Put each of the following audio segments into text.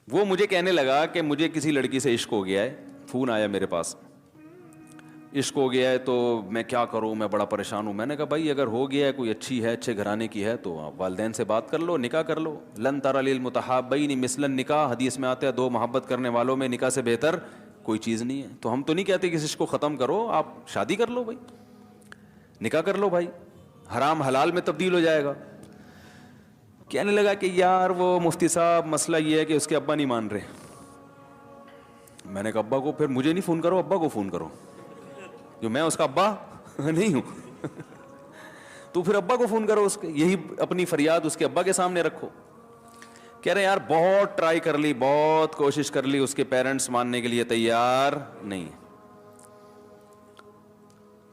وہ مجھے کہنے لگا کہ مجھے کسی لڑکی سے عشق ہو گیا ہے, فون آیا میرے پاس, عشق ہو گیا ہے تو میں کیا کروں, میں بڑا پریشان ہوں. میں نے کہا بھائی اگر ہو گیا ہے, کوئی اچھی ہے, اچھے گھرانے کی ہے, تو آپ والدین سے بات کر لو, نکاح کر لو. لن تر للمتحابین مثل النکاح, حدیث میں آتا ہے دو محبت کرنے والوں میں نکاح سے بہتر کوئی چیز نہیں ہے. تو ہم تو نہیں کہتے کہ اس کو ختم کرو, آپ شادی کر لو بھائی, نکاح کر لو بھائی, حرام حلال میں تبدیل ہو جائے گا. کہنے لگا کہ یار وہ مفتی صاحب مسئلہ یہ ہے کہ اس کے ابا نہیں مان رہے. میں نے کہا ابا کو, پھر مجھے نہیں فون کرو, ابا کو فون کرو, جو میں اس کا ابا نہیں ہوں. تو پھر ابا کو فون کرو, اس کے یہی اپنی فریاد اس کے ابا کے سامنے رکھو. کہہ رہے یار بہت ٹرائی کر لی, بہت کوشش کر لی, اس کے پیرنٹس ماننے کے لیے تیار نہیں.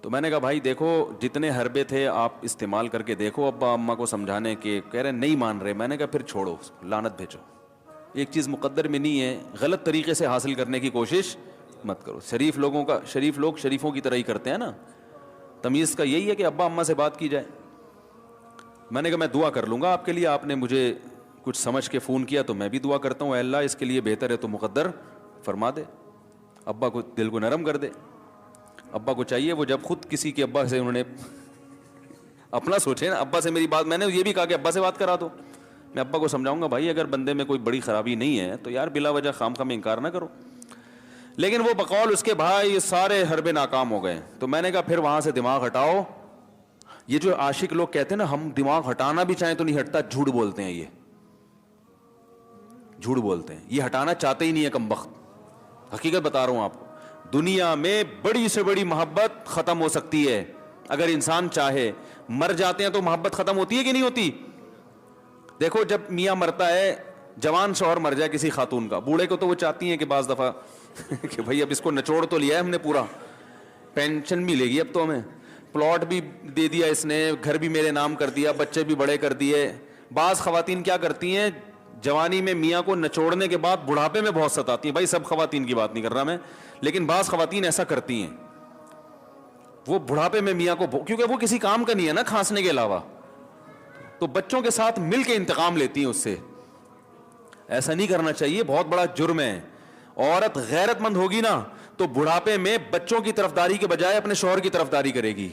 تو میں نے کہا بھائی دیکھو جتنے حربے تھے آپ استعمال کر کے دیکھو ابا اماں کو سمجھانے کے, کہہ رہے نہیں مان رہے. میں نے کہا پھر چھوڑو, لعنت بھیجو. ایک چیز مقدر میں نہیں ہے, غلط طریقے سے حاصل کرنے کی کوشش مت کرو. شریف لوگ شریفوں کی طرح ہی کرتے ہیں نا. تمیز کا یہی ہے کہ ابا اماں سے بات کی جائے. میں نے کہا میں دعا کر لوں گا آپ کے لیے, آپ نے مجھے کچھ سمجھ کے فون کیا تو میں بھی دعا کرتا ہوں, اے اللہ اس کے لیے بہتر ہے تو مقدر فرما دے, ابا کو دل کو نرم کر دے. ابا کو چاہیے وہ جب خود کسی کے ابا سے انہوں نے اپنا سوچے نا, ابا سے میری بات, میں نے یہ بھی کہا کہ ابا سے بات کرا دو. میں ابا کو سمجھاؤں گا بھائی اگر بندے میں کوئی بڑی خرابی نہیں ہے تو یار بلا وجہ خام خواہ انکار نہ کرو. لیکن وہ بقول اس کے بھائی سارے حربے ناکام ہو گئے. تو میں نے کہا پھر وہاں سے دماغ ہٹاؤ. یہ جو عاشق لوگ کہتے ہیں نا ہم دماغ ہٹانا بھی چاہیں تو نہیں ہٹتا, جھوٹ بولتے ہیں, یہ جھوٹ بولتے ہیں, یہ ہٹانا چاہتے ہی نہیں ہے کمبخت. حقیقت بتا رہا ہوں آپ کو, دنیا میں بڑی سے بڑی محبت ختم ہو سکتی ہے اگر انسان چاہے. مر جاتے ہیں تو محبت ختم ہوتی ہے کہ نہیں ہوتی؟ دیکھو جب میاں مرتا ہے, جوان شوہر مر جائے کسی خاتون کا, بوڑھے کو تو وہ چاہتی ہیں کہ بعض دفعہ کہ بھائی اب اس کو نچوڑ تو لیا ہے ہم نے پورا, پینشن ملے گی اب تو ہمیں, پلاٹ بھی دے دیا اس نے, گھر بھی میرے نام کر دیا, بچے بھی بڑے کر دیے. بعض خواتین کیا کرتی ہیں, جوانی میں میاں کو نچوڑنے کے بعد بڑھاپے میں بہت ستاتی ہیں. بھائی سب خواتین کی بات نہیں کر رہا میں, لیکن بعض خواتین ایسا کرتی ہیں, وہ بڑھاپے میں میاں کو, کیونکہ وہ کسی کام کا نہیں ہے نا کھانسنے کے علاوہ, تو بچوں کے ساتھ مل کے انتقام لیتی ہیں اس سے. ایسا نہیں کرنا چاہیے, بہت بڑا جرم ہے. عورت غیرت مند ہوگی نا تو بڑھاپے میں بچوں کی طرفداری کے بجائے اپنے شوہر کی طرفداری کرے گی.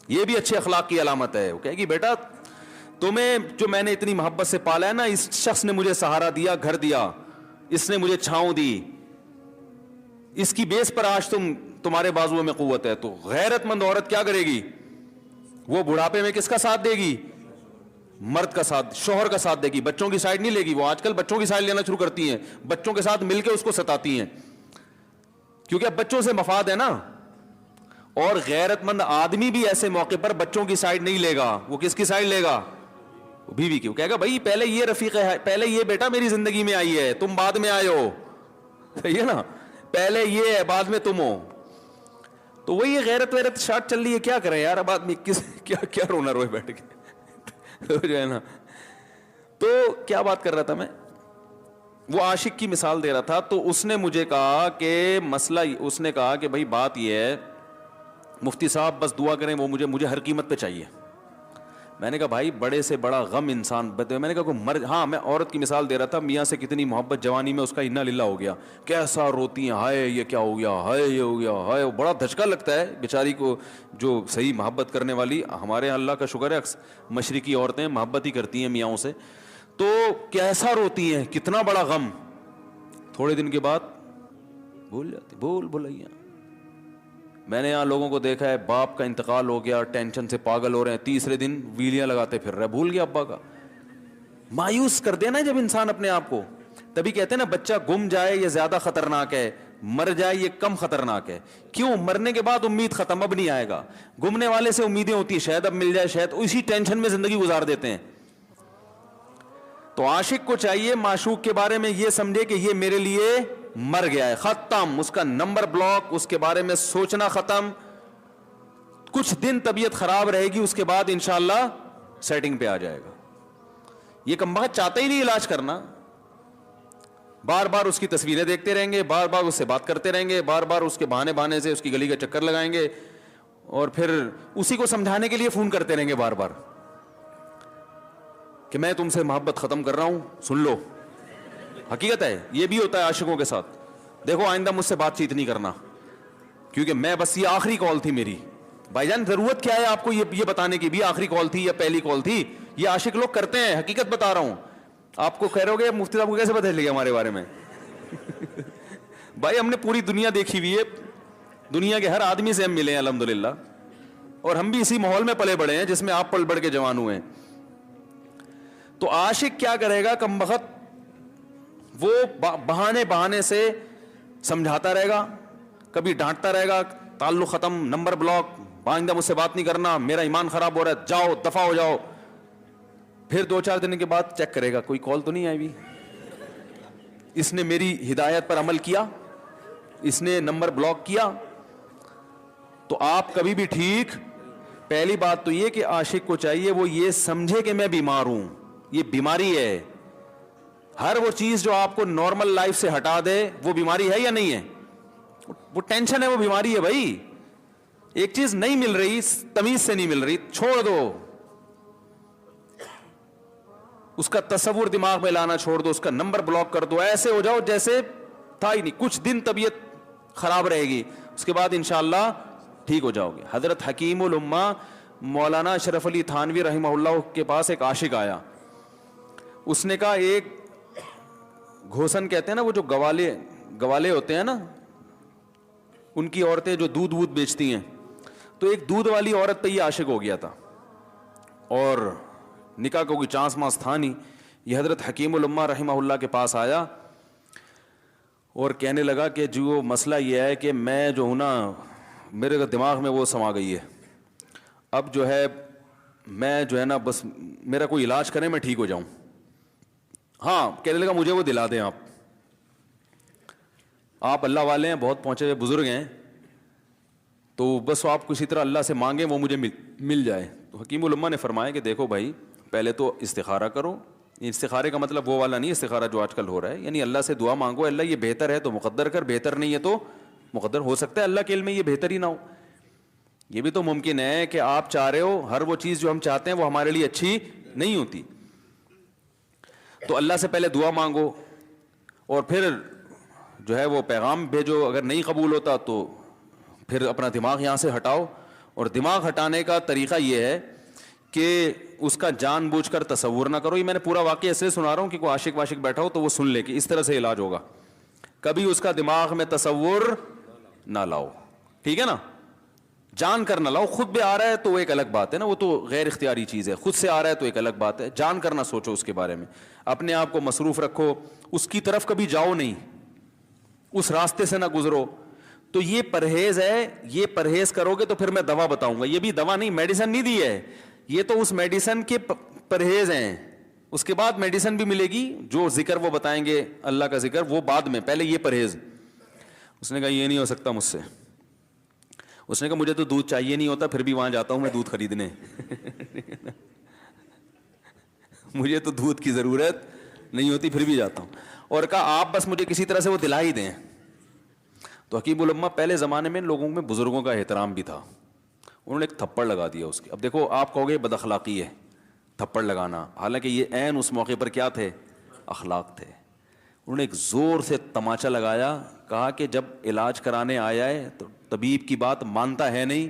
یہ بھی اچھے اخلاق کی علامت ہے. وہ کہے گی بیٹا تمہیں جو میں نے اتنی محبت سے پالا ہے نا, اس شخص نے مجھے سہارا دیا, گھر دیا, اس نے مجھے چھاؤں دی, اس کی بیس پر آج تمہارے بازوؤں میں قوت ہے. تو غیرت مند عورت کیا کرے گی, وہ بڑھاپے میں کس کا ساتھ دے گی, مرد کا ساتھ, شوہر کا ساتھ دے گی, بچوں کی سائڈ نہیں لے گی. وہ آج کل بچوں کی سائڈ لینا شروع کرتی ہیں, بچوں کے ساتھ مل کے اس کو ستاتی ہیں, کیونکہ اب بچوں سے مفاد ہے نا. اور غیرت مند آدمی بھی ایسے موقع پر بچوں کی سائڈ نہیں لے گا. وہ کس کی سائڈ لے گا, بیوی کی. وہ کہے گا بھائی پہلے یہ رفیق ہے, پہلے یہ بیٹا میری زندگی میں آئی ہے, تم بعد میں آئے ہو, صحیح ہے نا, پہلے یہ ہے بعد میں تم ہو. تو وہی غیرت ویرت شارٹ چل رہی ہے. کیا کریں یار, اب آدمی کیا رونا روئے بیٹھ کے جو ہے نا. تو کیا بات کر رہا تھا میں, وہ عاشق کی مثال دے رہا تھا. تو اس نے مجھے کہا کہ مسئلہ, اس نے کہا کہ بھائی بات یہ ہے مفتی صاحب بس دعا کریں, وہ مجھے ہر قیمت پہ چاہیے. میں نے کہا بھائی بڑے سے بڑا غم انسان, میں نے کہا کوئی ہاں میں عورت کی مثال دے رہا تھا, میاں سے کتنی محبت جوانی میں اس کا انا للہ ہو گیا, کیسا روتی ہیں, ہائے یہ کیا ہو گیا, ہائے یہ ہو گیا, ہائے. بڑا دھچکا لگتا ہے بیچاری کو, جو صحیح محبت کرنے والی. ہمارے یہاں اللہ کا شکر ہے مشرقی عورتیں محبت ہی کرتی ہیں میاں سے, تو کیسا روتی ہیں, کتنا بڑا غم. تھوڑے دن کے بعد بھول جاتی, بھولائیاں. میں نے یہاں لوگوں کو دیکھا ہے, باپ کا انتقال ہو گیا, ٹینشن سے پاگل ہو رہے ہیں, تیسرے دن ویلیاں لگاتے پھر رہے, بھول گیا ابا کا. مایوس کر دینا جب انسان اپنے آپ کو. تبھی کہتے ہیں نا بچہ گم جائے یہ زیادہ خطرناک ہے, مر جائے یہ کم خطرناک ہے. کیوں, مرنے کے بعد امید ختم, اب نہیں آئے گا. گمنے والے سے امیدیں ہوتی ہیں, شاید اب مل جائے, شاید, اسی ٹینشن میں زندگی گزار دیتے ہیں. تو عاشق کو چاہیے معشوق کے بارے میں یہ سمجھے کہ یہ میرے لیے مر گیا ہے, ختم, اس کا نمبر بلاک, اس کے بارے میں سوچنا ختم. کچھ دن طبیعت خراب رہے گی, اس کے بعد انشاءاللہ سیٹنگ پہ آ جائے گا. یہ کمبخت چاہتا ہی نہیں علاج کرنا, بار بار اس کی تصویریں دیکھتے رہیں گے, بار بار اس سے بات کرتے رہیں گے, بار بار اس کے بہانے سے اس کی گلی کا چکر لگائیں گے, اور پھر اسی کو سمجھانے کے لیے فون کرتے رہیں گے بار بار کہ میں تم سے محبت ختم کر رہا ہوں, سن لو. حقیقت ہے, یہ بھی ہوتا ہے عاشقوں کے ساتھ. دیکھو آئندہ مجھ سے بات چیت نہیں کرنا, کیونکہ میں بس یہ آخری کال تھی میری. بھائی جان ضرورت کیا ہے آپ کو یہ بتانے کی بھی آخری کال تھی یا پہلی کال تھی؟ یہ عاشق لوگ کرتے ہیں, حقیقت بتا رہا ہوں. آپ کو کہہ رہے ہو گے مفتی صاحب کو کیسے پتہ چلے گا ہمارے بارے میں؟ بھائی ہم نے پوری دنیا دیکھی ہوئی ہے, دنیا کے ہر آدمی سے ہم ملے ہیں الحمدللہ, اور ہم بھی اسی ماحول میں پلے بڑے ہیں جس میں آپ پل بڑھ کے جوان ہوئے ہیں. تو عاشق کیا کرے گا کمبخت, وہ بہانے سے سمجھاتا رہے گا, کبھی ڈانٹتا رہے گا, تعلق ختم, نمبر بلاک, آئندہ مجھ سے بات نہیں کرنا, میرا ایمان خراب ہو رہا ہے, جاؤ دفع ہو جاؤ. پھر 2-4 دن کے بعد چیک کرے گا کوئی کال تو نہیں آئی بھی, اس نے میری ہدایت پر عمل کیا, اس نے نمبر بلاک کیا. تو آپ کبھی بھی ٹھیک, پہلی بات تو یہ کہ عاشق کو چاہیے وہ یہ سمجھے کہ میں بیمار ہوں, یہ بیماری ہے. ہر وہ چیز جو آپ کو نارمل لائف سے ہٹا دے وہ بیماری ہے یا نہیں ہے؟ وہ ٹینشن ہے, وہ بیماری ہے بھائی. ایک چیز نہیں مل رہی, تمیز سے نہیں مل رہی, چھوڑ دو, اس کا تصور دماغ میں لانا چھوڑ دو, اس کا نمبر بلاک کر دو, ایسے ہو جاؤ جیسے تھا ہی نہیں. کچھ دن طبیعت خراب رہے گی, اس کے بعد انشاءاللہ ٹھیک ہو جاؤ گے. حضرت حکیم الامہ مولانا اشرف علی تھانوی رحمہ اللہ کے پاس ایک عاشق آیا. اس نے کہا ایک گھوسن کہتے ہیں نا, وہ جو گوالے ہوتے ہیں نا, ان کی عورتیں جو دودھ وودھ بیچتی ہیں, تو ایک دودھ والی عورت پہ یہ عاشق ہو گیا تھا, اور نکاح کو کوئی چانس مانس تھا نہیں. یہ حضرت حکیم الامہ رحمہ اللہ کے پاس آیا اور کہنے لگا کہ جو مسئلہ یہ ہے کہ میں جو ہوں نا, میرے دماغ میں وہ سما گئی ہے, اب جو ہے میں جو ہے نا بس میرا کوئی علاج کریں میں ٹھیک ہو جاؤں. ہاں, کہنے لگا مجھے وہ دلا دیں آپ اللہ والے ہیں, بہت پہنچے ہوئے بزرگ ہیں, تو بس آپ کسی طرح اللہ سے مانگیں وہ مجھے مل جائے. تو حکیم الامہ نے فرمایا کہ دیکھو بھائی, پہلے تو استخارہ کرو. استخارے کا مطلب وہ والا نہیں استخارہ جو آج کل ہو رہا ہے, یعنی اللہ سے دعا مانگو, اللہ یہ بہتر ہے تو مقدر کر, بہتر نہیں ہے تو مقدر. ہو سکتا ہے اللہ کے علم میں یہ بہتر ہی نہ ہو, یہ بھی تو ممکن ہے کہ آپ چاہ رہے ہو ہر وہ چیز جو ہم چاہتے ہیں وہ ہمارے لیے اچھی نہیں ہوتی. تو اللہ سے پہلے دعا مانگو, اور پھر جو ہے وہ پیغام بھیجو. اگر نہیں قبول ہوتا تو پھر اپنا دماغ یہاں سے ہٹاؤ. اور دماغ ہٹانے کا طریقہ یہ ہے کہ اس کا جان بوجھ کر تصور نہ کرو. یہ میں نے پورا واقعہ اس لیے سنا رہا ہوں کہ کوئی عاشق واشق بیٹھا ہو تو وہ سن لے کہ اس طرح سے علاج ہوگا. کبھی اس کا دماغ میں تصور نہ لاؤ, ٹھیک ہے نا, جان کر نہ لاؤ. خود بھی آ رہا ہے تو وہ ایک الگ بات ہے نا, وہ تو غیر اختیاری چیز ہے. خود سے آ رہا ہے تو ایک الگ بات ہے, جان کر نہ سوچو اس کے بارے میں, اپنے آپ کو مصروف رکھو, اس کی طرف کبھی جاؤ نہیں, اس راستے سے نہ گزرو. تو یہ پرہیز ہے, یہ پرہیز کرو گے تو پھر میں دوا بتاؤں گا. یہ بھی دوا نہیں, میڈیسن نہیں دی ہے, یہ تو اس میڈیسن کے پرہیز ہیں. اس کے بعد میڈیسن بھی ملے گی, جو ذکر وہ بتائیں گے اللہ کا ذکر وہ بعد میں, پہلے یہ پرہیز. اس نے کہا یہ نہیں ہو سکتا مجھ سے. اس نے کہا مجھے تو دودھ چاہیے نہیں ہوتا, پھر بھی وہاں جاتا ہوں میں دودھ خریدنے. مجھے تو دودھ کی ضرورت نہیں ہوتی پھر بھی جاتا ہوں. اور کہا آپ بس مجھے کسی طرح سے وہ دلا ہی دیں. تو حکیم الامہ پہلے زمانے میں لوگوں میں بزرگوں کا احترام بھی تھا, انہوں نے ایک تھپڑ لگا دیا اس کے. اب دیکھو آپ کہو گے بد اخلاقی ہے تھپڑ لگانا, حالانکہ یہ عین اس موقع پر کیا تھے, اخلاق تھے. انہوں نے ایک زور سے تماچا لگایا, کہا کہ جب علاج کرانے آیا ہے تو طبیب کی بات مانتا ہے نہیں.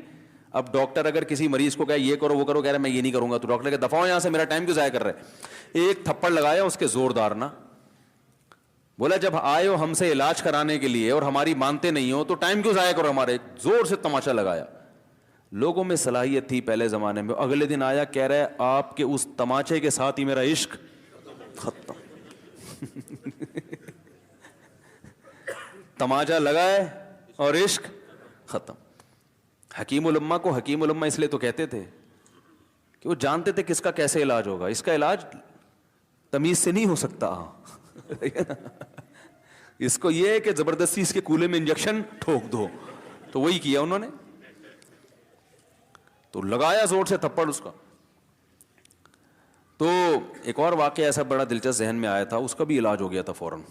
اب ڈاکٹر اگر کسی مریض کو کہے یہ کرو وہ کرو, کہہ رہے میں یہ نہیں کروں گا, تو ڈاکٹر کہ دفعہ ہو یہاں سے, میرا ٹائم کیوں ضائع کر رہے. ایک تھپڑ لگایا اس کے زوردار نا, بولا جب آئے ہو ہم سے علاج کرانے کے لیے اور ہماری مانتے نہیں ہو تو ٹائم کیوں ضائع کرو ہمارے. زور سے تماچا لگایا. لوگوں میں صلاحیت تھی پہلے زمانے میں. اگلے دن آیا, کہہ رہا ہے آپ کے اس تماچے کے ساتھ ہی میرا عشق ختم. تماچا لگا ہے اور عشق ختم. حکیم الامہ کو حکیم الامہ اس لیے تو کہتے تھے کہ وہ جانتے تھے کس کا کیسے علاج ہوگا. اس کا علاج تمیز سے نہیں ہو سکتا. اس کو یہ ہے کہ زبردستی اس کے کولے میں انجیکشن ٹھوک دو, تو وہی کیا انہوں نے. تو لگایا زور سے تھپڑ اس کا. تو ایک اور واقعہ ایسا بڑا دلچسپ ذہن میں آیا تھا, اس کا بھی علاج ہو گیا تھا فوراً.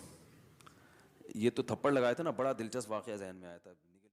یہ تو تھپڑ لگایا تھا نا, بڑا دلچسپ واقعہ ذہن میں آیا تھا.